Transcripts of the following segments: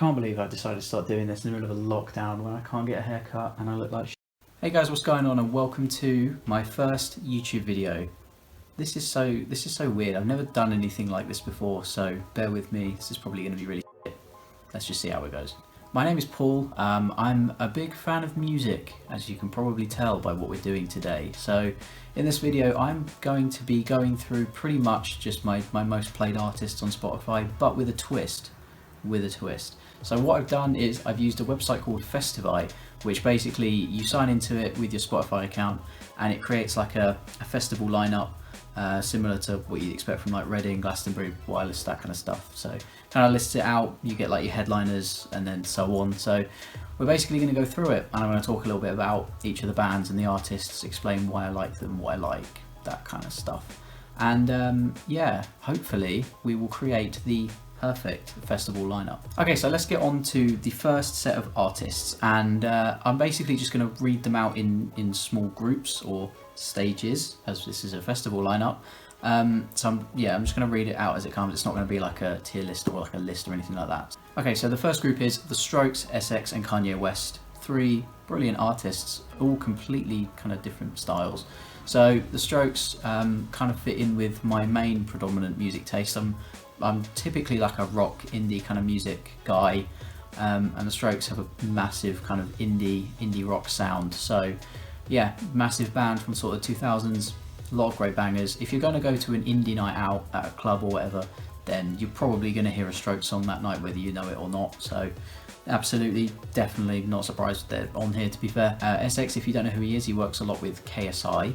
can't believe I decided to start doing this in the middle of a lockdown when I can't get a haircut and I look like shit. Hey guys, what's going on, and welcome to my first YouTube video. This is so weird. I've never done anything like this before, so bear with me. This is probably going to be really shit. Let's just see how it goes. My name is Paul. I'm a big fan of music, as you can probably tell by what we're doing today. So in this video, I'm going to be going through pretty much just my most played artists on Spotify, but with a twist. So what I've done is I've used a website called Festivai, which basically you sign into it with your Spotify account and it creates like a festival lineup similar to what you'd expect from like Reading, Glastonbury, Wireless, that kind of stuff. So kind of lists it out, you get like your headliners and then so on. So we're basically going to go through it and I'm going to talk a little bit about each of the bands and the artists, explain why I like them, what I like, that kind of stuff. And yeah, hopefully we will create the perfect festival lineup. Okay, so let's get on to the first set of artists, and I'm basically just going to read them out in small groups or stages, as this is a festival lineup. So I'm just going to read it out as it comes. It's not going to be like a tier list or like a list or anything like that. Okay, so the first group is The Strokes, SX and Kanye West. Three brilliant artists, all completely kind of different styles. So The Strokes kind of fit in with my main predominant music taste. I'm typically like a rock indie kind of music guy, and The Strokes have a massive kind of indie rock sound. So yeah, massive band from sort of 2000s, a lot of great bangers. If you're going to go to an indie night out at a club or whatever, then you're probably going to hear a Strokes song that night, whether you know it or not. So absolutely, definitely not surprised they're on here, to be fair. SX, if you don't know who he is, he works a lot with KSI.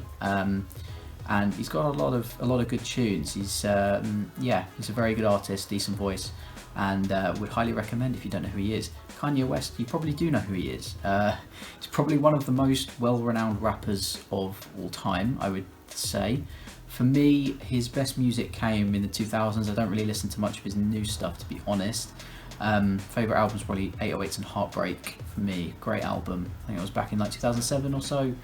And he's got a lot of good tunes. He's he's a very good artist, decent voice, and would highly recommend if you don't know who he is. Kanye West, you probably do know who he is. He's probably one of the most well-renowned rappers of all time, I would say. For me, his best music came in the 2000s. I don't really listen to much of his new stuff, to be honest. Favourite album's probably 808s and Heartbreak for me. Great album. I think it was back in like 2007 or so.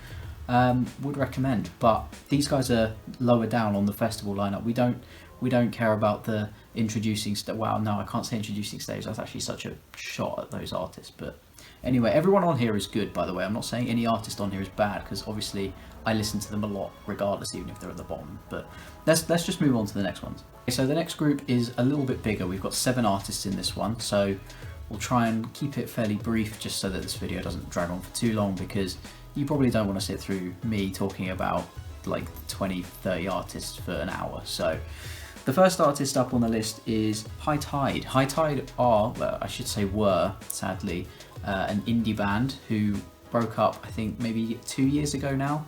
Would recommend, but these guys are lower down on the festival lineup. We don't care about the introducing wow, no, I can't say introducing stage. That's actually such a shot at those artists. But anyway, everyone on here is good, by the way. I'm not saying any artist on here is bad, because obviously I listen to them a lot regardless, even if they're at the bottom. But let's just move on to the next ones. Okay, so the next group is a little bit bigger. We've got 7 artists in this one, so we'll try and keep it fairly brief just so that this video doesn't drag on for too long, because you probably don't want to sit through me talking about like 20-30 artists for an hour. So the first artist up on the list is High Tide. High Tide are, well, I should say were, sadly, an indie band who broke up, I think maybe 2 years ago now.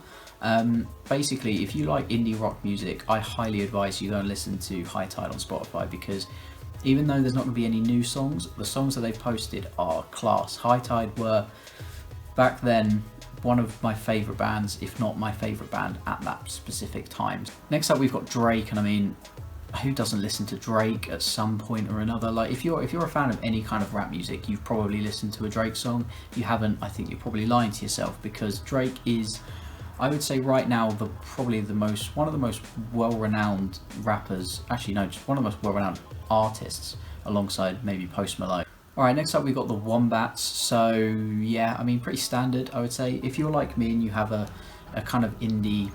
Basically, if you like indie rock music, I highly advise you go and listen to High Tide on Spotify, because even though there's not going to be any new songs, the songs that they've posted are class. High Tide were, back then, one of my favourite bands, if not my favourite band at that specific time. Next up, we've got Drake, and I mean, who doesn't listen to Drake at some point or another? Like, if you're a fan of any kind of rap music, you've probably listened to a Drake song. If you haven't, I think you're probably lying to yourself, because Drake is, I would say right now, one of the most well-renowned rappers. Actually, no, just one of the most well-renowned artists, alongside maybe Post Malone. Alright, next up we've got the Wombats. So yeah, I mean, pretty standard, I would say. If you're like me and you have a kind of indie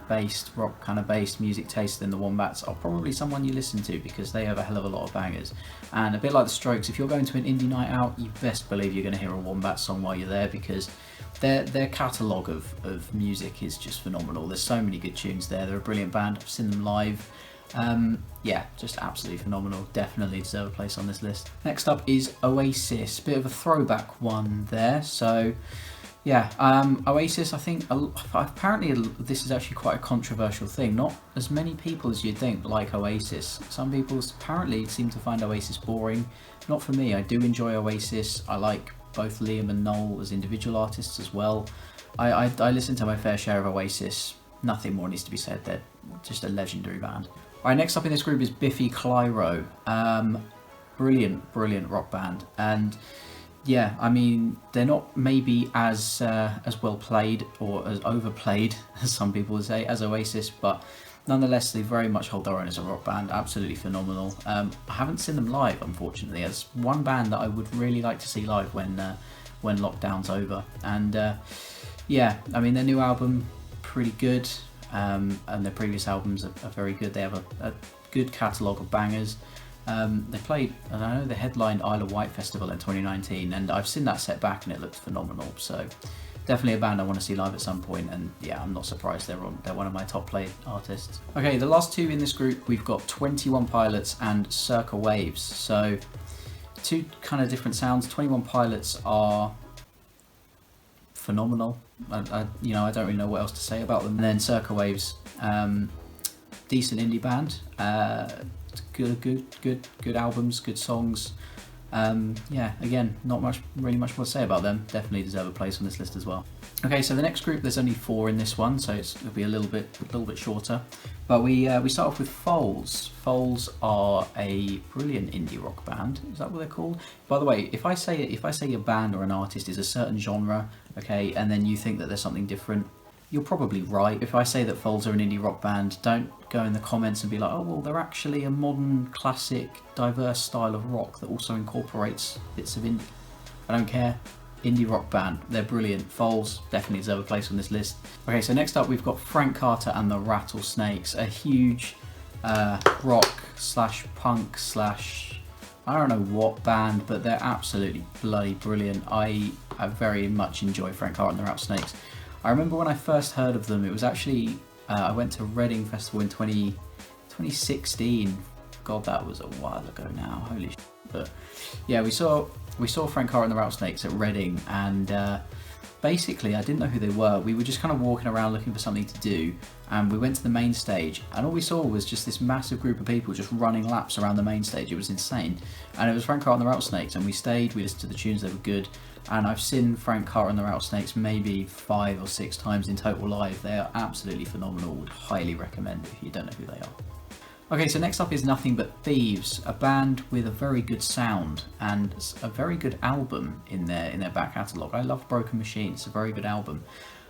based, rock kind of based music taste, then the Wombats are probably someone you listen to, because they have a hell of a lot of bangers. And a bit like the Strokes, if you're going to an indie night out, you best believe you're going to hear a Wombats song while you're there, because their catalogue of music is just phenomenal. There's so many good tunes there. They're a brilliant band. I've seen them live. Yeah, just absolutely phenomenal. Definitely deserve a place on this list. Next up is Oasis. Bit of a throwback one there. So yeah, Oasis, I think apparently this is actually quite a controversial thing. Not as many people as you'd think like Oasis. Some people apparently seem to find Oasis boring. Not for me. I do enjoy Oasis. I like both Liam and Noel as individual artists as well. I listen to my fair share of Oasis. Nothing more needs to be said. They're just a legendary band. Alright, next up in this group is Biffy Clyro. Brilliant rock band. And yeah, I mean, they're not maybe as well played or as overplayed as some people would say as Oasis, but nonetheless, they very much hold their own as a rock band. Absolutely phenomenal. I haven't seen them live, unfortunately. There's one band that I would really like to see live when lockdown's over. And yeah, I mean, their new album, pretty good, and their previous albums are very good. They have a good catalogue of bangers. They played, and I know they headlined Isle of Wight Festival in 2019, and I've seen that set back and it looked phenomenal. So definitely a band I want to see live at some point, and yeah, I'm not surprised they're one of my top played artists. Okay, the last two in this group, we've got 21 Pilots and Circa Waves. So two kind of different sounds. 21 Pilots are phenomenal. I don't really know what else to say about them. And then Circa Waves, decent indie band. Good albums, good songs. Yeah, again, not really much more to say about them. Definitely deserve a place on this list as well. Okay, so the next group, there's only 4 in this one, so it'll be a little bit shorter. But we start off with Foals. Foals are a brilliant indie rock band. Is that what they're called? By the way, if I say a band or an artist is a certain genre, okay, and then you think that there's something different, you're probably right. If I say that Foals are an indie rock band, don't go in the comments and be like, oh, well, they're actually a modern, classic, diverse style of rock that also incorporates bits of indie. I don't care. Indie rock band. They're brilliant. Foals definitely deserve a place on this list. Okay, so next up we've got Frank Carter and the Rattlesnakes, a huge rock / punk / I don't know what band, but they're absolutely bloody brilliant. I very much enjoy Frank Carter and the Rattlesnakes. I remember when I first heard of them, it was actually, I went to Reading Festival in 2016. God, that was a while ago now, holy shit. But yeah, we saw Frank Carter and the Rattlesnakes at Reading, and basically I didn't know who they were. We were just kind of walking around looking for something to do, and we went to the main stage, and all we saw was just this massive group of people just running laps around the main stage. It was insane. And it was Frank Carter and the Rattlesnakes, and we stayed, we listened to the tunes, they were good. And I've seen Frank Carter and the Rattlesnakes maybe 5 or 6 times in total live. They are absolutely phenomenal. Would highly recommend if you don't know who they are. Okay, so next up is Nothing But Thieves, a band with a very good sound and a very good album in their back catalogue. I love Broken Machine. It's a very good album.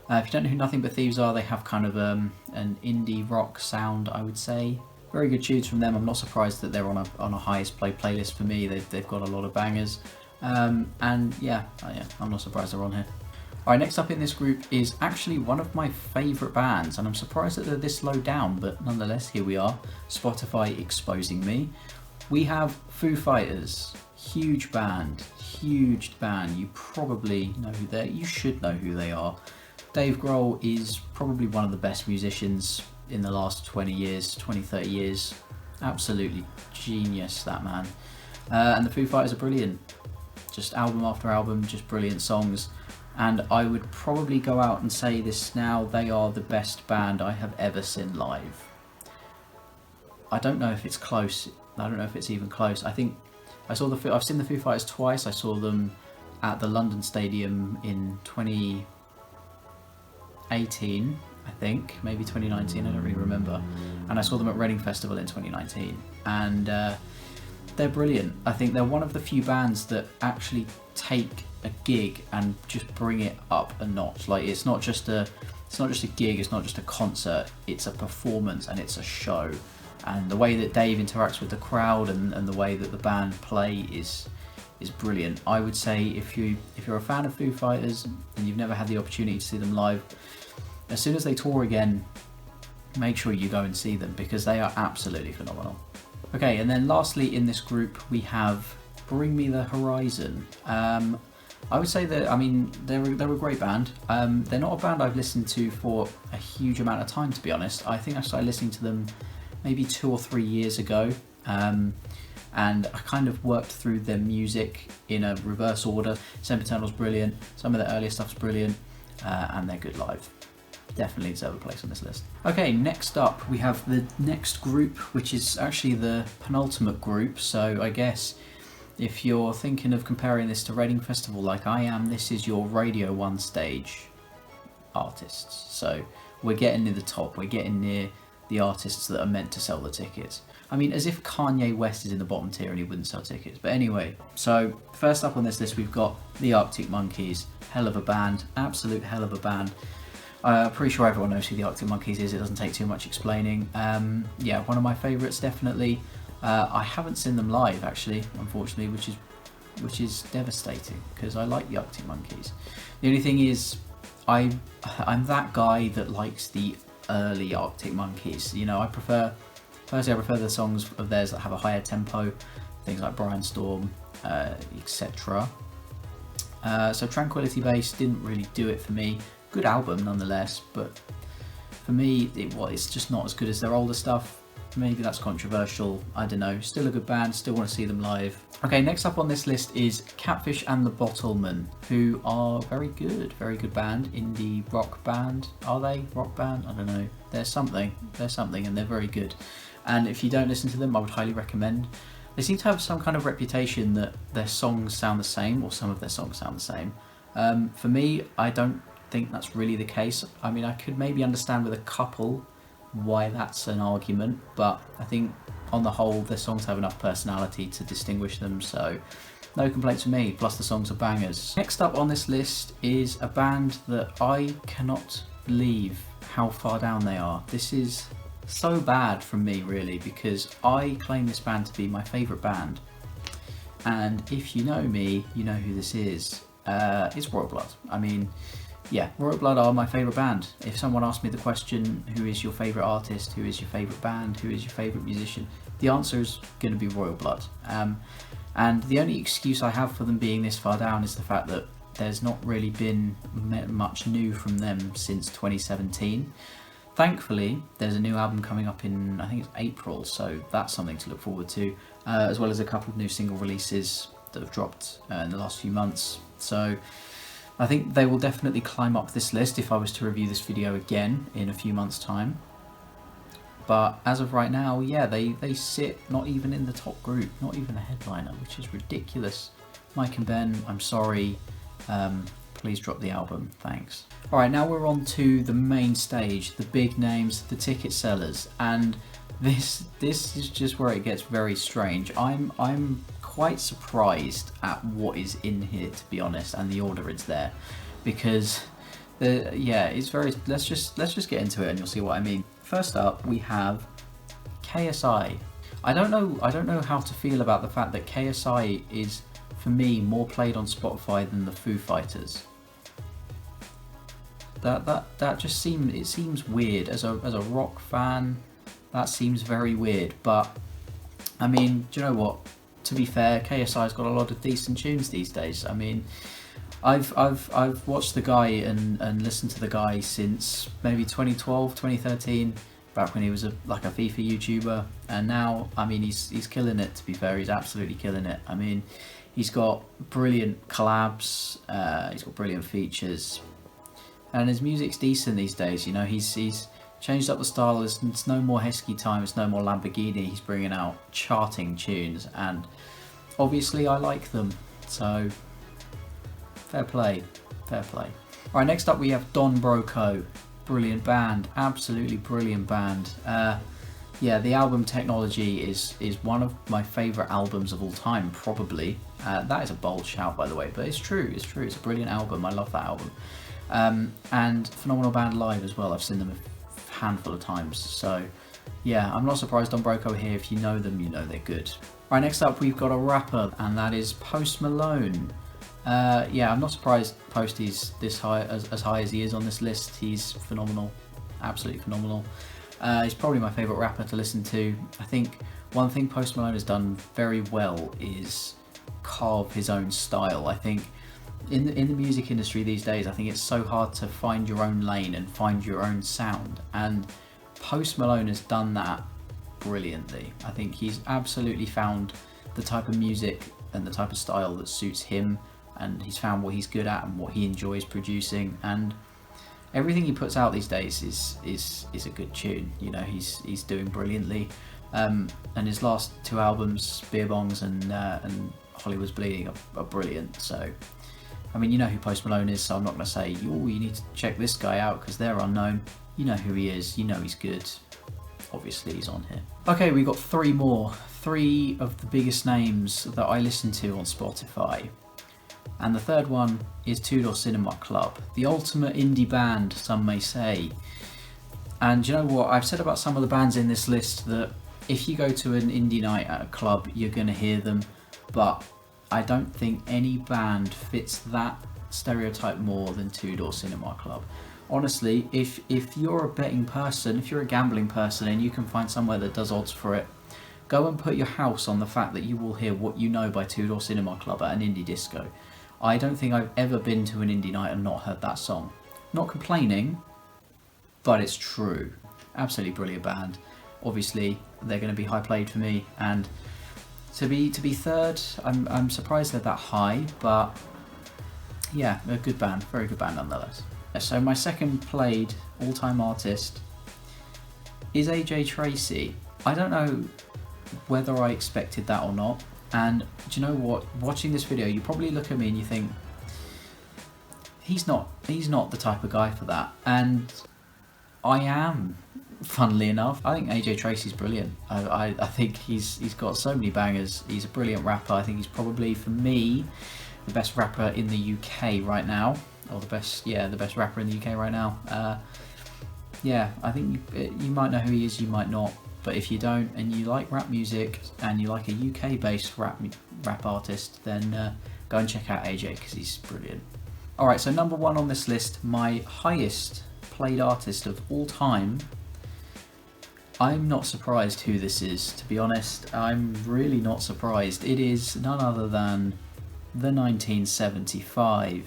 If you don't know who Nothing But Thieves are, they have kind of an indie rock sound, I would say. Very good tunes from them. I'm not surprised that they're on a highest played playlist for me. They've got a lot of bangers. And yeah, I'm not surprised they're on here. Alright, next up in this group is actually one of my favourite bands, and I'm surprised that they're this low down, but nonetheless, here we are. Spotify exposing me. We have Foo Fighters, huge band. You probably know who they are. You should know who they are. Dave Grohl is probably one of the best musicians in the last 20 years, 20, 30 years. Absolutely genius, that man. And the Foo Fighters are brilliant. Just album after album, just brilliant songs. And I would probably go out and say this now, they are the best band I have ever seen live. I don't know if it's close. I don't know if it's even close. I think I've seen the Foo Fighters twice. I saw them at the London Stadium in 2018, I think, maybe 2019, I don't really remember. And I saw them at Reading Festival in 2019. And they're brilliant. I think they're one of the few bands that actually take a gig and just bring it up a notch. Like it's not just a gig, it's not just a concert, it's a performance and it's a show. And the way that Dave interacts with the crowd and the way that the band play is brilliant. I would say if you're a fan of Foo Fighters and you've never had the opportunity to see them live, as soon as they tour again, make sure you go and see them because they are absolutely phenomenal. Okay, and then lastly in this group we have Bring Me the Horizon. I would say that, I mean, they're a great band. They're not a band I've listened to for a huge amount of time, to be honest. I think I started listening to them maybe 2 or 3 years ago. And I kind of worked through their music in a reverse order. Sempiternal's brilliant, some of the earlier stuff's brilliant, and they're good live. Definitely deserve a place on this list. Okay, next up we have the next group, which is actually the penultimate group. So I guess if you're thinking of comparing this to Reading Festival like I am, this is your Radio 1 stage artists. So we're getting near the top, we're getting near the artists that are meant to sell the tickets. I mean, as if Kanye West is in the bottom tier and he wouldn't sell tickets. But anyway, so first up on this list we've got the Arctic Monkeys. Hell of a band, absolute hell of a band. Pretty sure everyone knows who the Arctic Monkeys is, it doesn't take too much explaining. Yeah, one of my favourites definitely. I haven't seen them live actually, unfortunately, which is devastating because I like the Arctic Monkeys. The only thing is, I'm that guy that likes the early Arctic Monkeys. You know, I prefer the songs of theirs that have a higher tempo, things like Brainstorm, etc. So Tranquility Base didn't really do it for me. Good album nonetheless, but for me, it's just not as good as their older stuff. Maybe that's controversial, I don't know. Still a good band, still want to see them live. Okay, next up on this list is Catfish and the Bottlemen, who are very good band, indie rock band. Are they rock band? I don't know. They're something, and they're very good. And if you don't listen to them, I would highly recommend. They seem to have some kind of reputation that their songs sound the same, or some of their songs sound the same. For me, I don't think that's really the case. I mean, I could maybe understand with a couple why that's an argument, but I think on the whole their songs have enough personality to distinguish them, so no complaints from me, plus the songs are bangers. Next up on this list is a band that I cannot believe how far down they are. This is so bad from me really, because I claim this band to be my favourite band, and if you know me, you know who this is. It's Royal Blood. I mean, yeah, Royal Blood are my favourite band. If someone asked me the question, who is your favourite artist, who is your favourite band, who is your favourite musician, the answer is going to be Royal Blood. And the only excuse I have for them being this far down is the fact that there's not really been much new from them since 2017. Thankfully, there's a new album coming up in, I think it's April, so that's something to look forward to, as well as a couple of new single releases that have dropped in the last few months. So I think they will definitely climb up this list if I was to review this video again in a few months' time. But as of right now, yeah, they sit not even in the top group, not even a headliner, which is ridiculous. Mike and Ben, I'm sorry, please drop the album, thanks. Alright, now we're on to the main stage, the big names, the ticket sellers, and this is just where it gets very strange. I'm quite surprised at what is in here, to be honest, and the order it's there, because it's very. Let's just get into it, and you'll see what I mean. First up, we have KSI. I don't know how to feel about the fact that KSI is, for me, more played on Spotify than the Foo Fighters. That just seems weird as a rock fan. That seems very weird, but I mean, do you know what? To be fair, KSI's got a lot of decent tunes these days. I mean, I've watched the guy and listened to the guy since maybe 2012, 2013, back when he was like a FIFA YouTuber, and now, I mean, he's killing it. To be fair, he's absolutely killing it. I mean, he's got brilliant collabs, he's got brilliant features, and his music's decent these days. You know, he's changed up the style. It's no more Heskey time, it's no more Lamborghini. He's bringing out charting tunes, and obviously I like them, so fair play, fair play. Alright, next up we have Don Broco. Brilliant band, absolutely brilliant band. Yeah, the album Technology is one of my favourite albums of all time, probably. That is a bold shout, by the way, but it's true, it's a brilliant album. I love that album. And phenomenal band live as well. I've seen them handful of times, so yeah, I'm not surprised on Broco here. If you know them, you know they're good. Right, next up we've got a rapper, and that is Post Malone. Yeah, I'm not surprised Post is this high, as high as he is on this list. He's phenomenal, absolutely phenomenal. He's probably my favourite rapper to listen to. I think one thing Post Malone has done very well is carve his own style. I think in the music industry these days, I think it's so hard to find your own lane and find your own sound, and Post Malone has done that brilliantly. I think he's absolutely found the type of music and the type of style that suits him, and he's found what he's good at and what he enjoys producing, and everything he puts out these days is a good tune. You know, he's doing brilliantly, and his last two albums, Beer Bongs and Hollywood's Bleeding, are brilliant. So I mean, you know who Post Malone is, so I'm not going to say, oh, you need to check this guy out because they're unknown. You know who he is, you know he's good. Obviously he's on here. Okay, we got three more. Three of the biggest names that I listen to on Spotify. And the third one is Two Door Cinema Club, the ultimate indie band, some may say. And you know what, I've said about some of the bands in this list that if you go to an indie night at a club, you're going to hear them, but I don't think any band fits that stereotype more than Two Door Cinema Club. Honestly, if you're a betting person, if you're a gambling person and you can find somewhere that does odds for it, go and put your house on the fact that you will hear What You Know by Two Door Cinema Club at an indie disco. I don't think I've ever been to an indie night and not heard that song. Not complaining, but it's true. Absolutely brilliant band. Obviously, they're going to be high played for me, and to be third, I'm surprised they're that high, but yeah, a good band, very good band nonetheless. So my second played all-time artist is AJ Tracey. I don't know whether I expected that or not, and do you know what? Watching this video, you probably look at me and you think he's not the type of guy for that, and I am. Funnily enough, I think AJ Tracey's brilliant. I think he's got so many bangers. He's a brilliant rapper. I think he's probably, for me, the best rapper in the UK right now, or the best rapper in the UK right now. Yeah, I think you might know who he is, you might not. But if you don't, and you like rap music, and you like a UK-based rap artist, then go and check out AJ, because he's brilliant. Alright, so number one on this list, my highest played artist of all time. I'm not surprised who this is, to be honest. I'm really not surprised. It is none other than the 1975.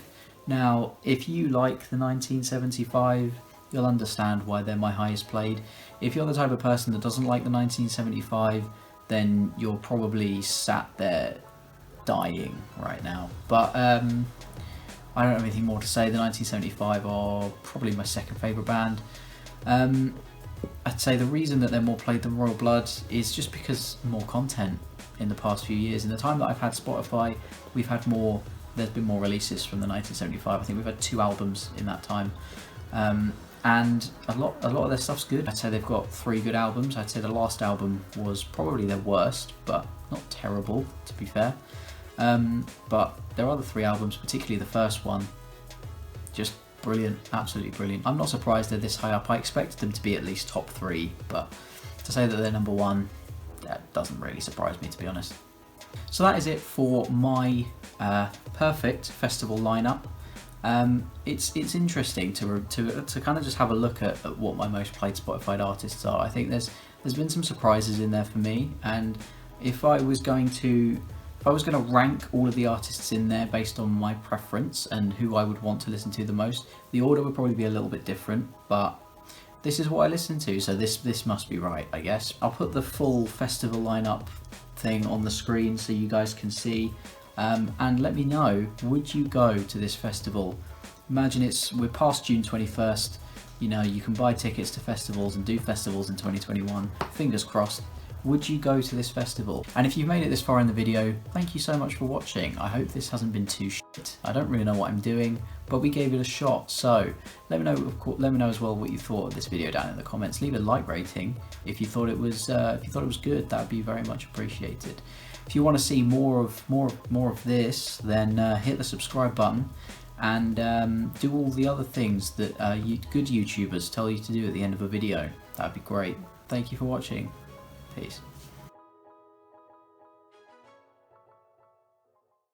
Now, if you like the 1975, you'll understand why they're my highest played. If you're the type of person that doesn't like the 1975, then you're probably sat there dying right now. But I don't have anything more to say. The 1975 are probably my second favourite band. I'd say the reason that they're more played than Royal Blood is just because more content in the past few years. In the time that I've had Spotify, there's been more releases from the 1975. I think we've had 2 albums in that time. And a lot of their stuff's good. I'd say they've got 3 good albums. I'd say the last album was probably their worst, but not terrible, to be fair. But their other 3 albums, particularly the first one, just brilliant, absolutely brilliant. I'm not surprised they're this high up. I expected them to be at least top 3, but to say that they're number 1, that doesn't really surprise me, to be honest. So that is it for my perfect festival lineup. It's interesting to kind of just have a look at what my most played Spotify artists are. I think there's been some surprises in there for me, and if I was going to rank all of the artists in there based on my preference and who I would want to listen to the most, the order would probably be a little bit different, but this is what I listen to, so this must be right, I guess. I'll put the full festival lineup thing on the screen so you guys can see, and let me know, would you go to this festival? Imagine we're past June 21st, you know, you can buy tickets to festivals and do festivals in 2021, fingers crossed. Would you go to this festival? And if you've made it this far in the video, thank you so much for watching. I hope this hasn't been too shit. I don't really know what I'm doing, but we gave it a shot. So let me know as well what you thought of this video down in the comments. Leave a like rating if you thought it was good. That would be very much appreciated. If you want to see more of this, then hit the subscribe button and do all the other things that good YouTubers tell you to do at the end of a video. That'd be great. Thank you for watching. Peace.